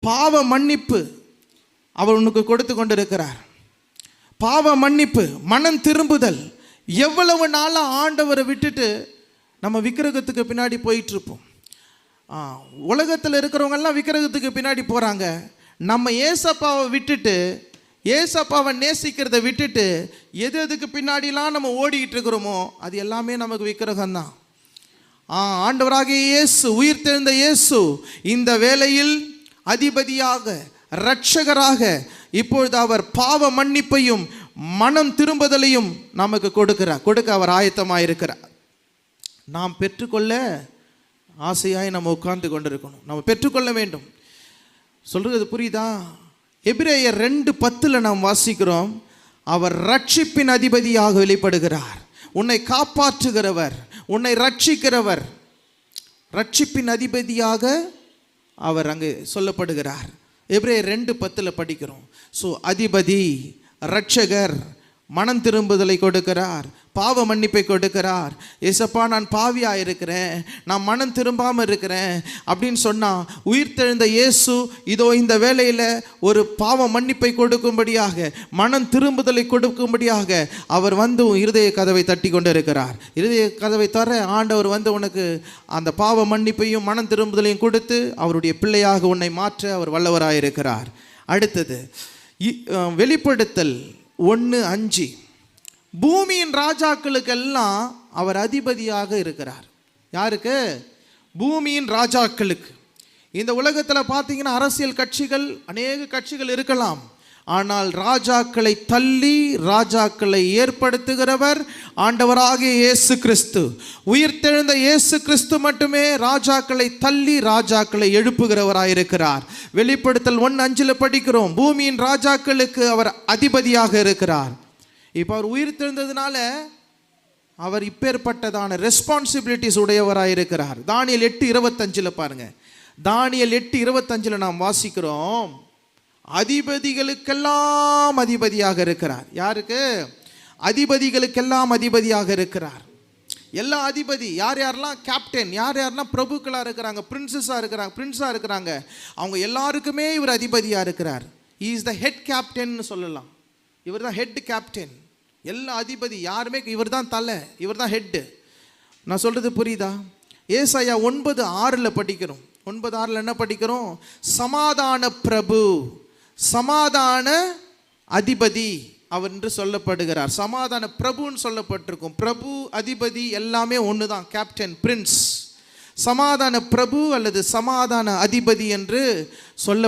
பாவ மன்னிப்பு அவர் உனக்கு கொடுத்து கொண்டிருக்கிறார். பாவ மன்னிப்பு, மனம் திரும்புதல். எவ்வளவு நாளாக ஆண்டவரை விட்டுட்டு நம்ம விக்கிரகத்துக்கு பின்னாடி போயிட்டுருப்போம். உலகத்தில் இருக்கிறவங்கெல்லாம் விக்கிரகத்துக்கு பின்னாடி போகிறாங்க. நம்ம ஏசப்பாவை விட்டுட்டு, ஏசப்பாவை நேசிக்கிறத விட்டுட்டு எதுக்கு பின்னாடிலாம் நம்ம ஓடிக்கிட்டு இருக்கிறோமோ அது எல்லாமே நமக்கு விக்கிரகம்தான். ஆண்டவராகிய இயேசு, உயிர் தெழுந்த இயேசு இந்த வேளையில் அதிபதியாக, இரட்சகராக இப்பொழுது அவர் பாவ மன்னிப்பையும் மனம் திரும்புதலையும் நமக்கு கொடுக்க அவர் ஆயத்தமாக இருக்கிறார். நாம் பெற்றுக்கொள்ள ஆசையாய் நம்ம உட்கார்ந்து கொண்டிருக்கணும். நம்ம பெற்றுக்கொள்ள வேண்டும். சொல்றது புரியுதா? எபிரேயர் 2:10 நாம் வாசிக்கிறோம், அவர் ரட்சிப்பின் அதிபதியாக வெளிப்படுகிறார். உன்னை காப்பாற்றுகிறவர், உன்னை ரட்சிக்கிறவர், ரட்சிப்பின் அதிபதியாக அவர் அங்கு சொல்லப்படுகிறார். எபிரேயர் 2:10 படிக்கிறோம். ஸோ அதிபதி, ரட்சகர், மனம் திரும்புதலை கொடுக்கிறார், பாவ மன்னிப்பை கொடுக்கிறார். ஏசப்பா நான் பாவியாக இருக்கிறேன், நான் மனம் திரும்பாமல் இருக்கிறேன் அப்படின்னு சொன்னால் உயிர் தெழுந்த இயேசு இதோ இந்த வேளையில் ஒரு பாவ மன்னிப்பை கொடுக்கும்படியாக, மனம் திரும்புதலை கொடுக்கும்படியாக அவர் வந்து இருதய கதவை தட்டி கொண்டு இருக்கிறார். இருதய கதவை தர ஆண்டவர் வந்து உனக்கு அந்த பாவ மன்னிப்பையும் மனம் திரும்புதலையும் கொடுத்து அவருடைய பிள்ளையாக உன்னை மாற்ற அவர் வல்லவராக இருக்கிறார். அடுத்தது வெளிப்படுத்தல் 1:5, பூமியின் ராஜாக்களுக்கெல்லாம் அவர் அதிபதியாக இருக்கிறார். யாருக்கு? பூமியின் ராஜாக்களுக்கு. இந்த உலகத்தில் பார்த்தீங்கன்னா அரசியல் கட்சிகள், அநேக கட்சிகள் இருக்கலாம். ஆனால் ராஜாக்களை தள்ளி ராஜாக்களை ஏற்படுத்துகிறவர் ஆண்டவராகிய இயேசு கிறிஸ்து. உயிர்த்தெழுந்த இயேசு கிறிஸ்து மட்டுமே ராஜாக்களை தள்ளி ராஜாக்களை எழுப்புகிறவராயிருக்கிறார். வெளிப்படுத்தல் 1:5 படிக்கிறோம், பூமியின் ராஜாக்களுக்கு அவர் அதிபதியாக இருக்கிறார். இப்போ அவர் உயிர்த்தெழுந்ததுனால அவர் இப்பேற்பட்டதான ரெஸ்பான்சிபிலிட்டிஸ் உடையவராயிருக்கிறார். தானியேல் 8:25 பாருங்க. தானியேல் 8:25 நாம் வாசிக்கிறோம், அதிபதிகளுக்கெல்லாம் அதிபதியாக இருக்கிறார். யாருக்கு? அதிபதிகளுக்கெல்லாம் அதிபதியாக இருக்கிறார். எல்லா அதிபதி, யார் யாரெல்லாம் கேப்டன், யார் யாரெல்லாம் பிரபுக்களாக இருக்கிறாங்க, பிரின்ஸாக இருக்கிறாங்க, அவங்க எல்லாருக்குமே இவர் அதிபதியாக இருக்கிறார். He is the head captain சொல்லலாம். இவர் தான் ஹெட் கேப்டன். எல்லா அதிபதி யாருமே இவர் தான் தலை, இவர் தான் ஹெட்டு. நான் சொல்கிறது புரியுதா? ஏசாயா 9:6 படிக்கிறோம். 9:6 என்ன படிக்கிறோம்? சமாதான பிரபு, சமாதான அதிபதி அவர் என்று சொல்லப்படுகிறார். சமாதான பிரபுன்னு சொல்லப்பட்டிருக்கும். பிரபு, அதிபதி எல்லாமே ஒன்று தான், கேப்டன், பிரின்ஸ். சமாதான பிரபு அல்லது சமாதான அதிபதி என்று சொல்ல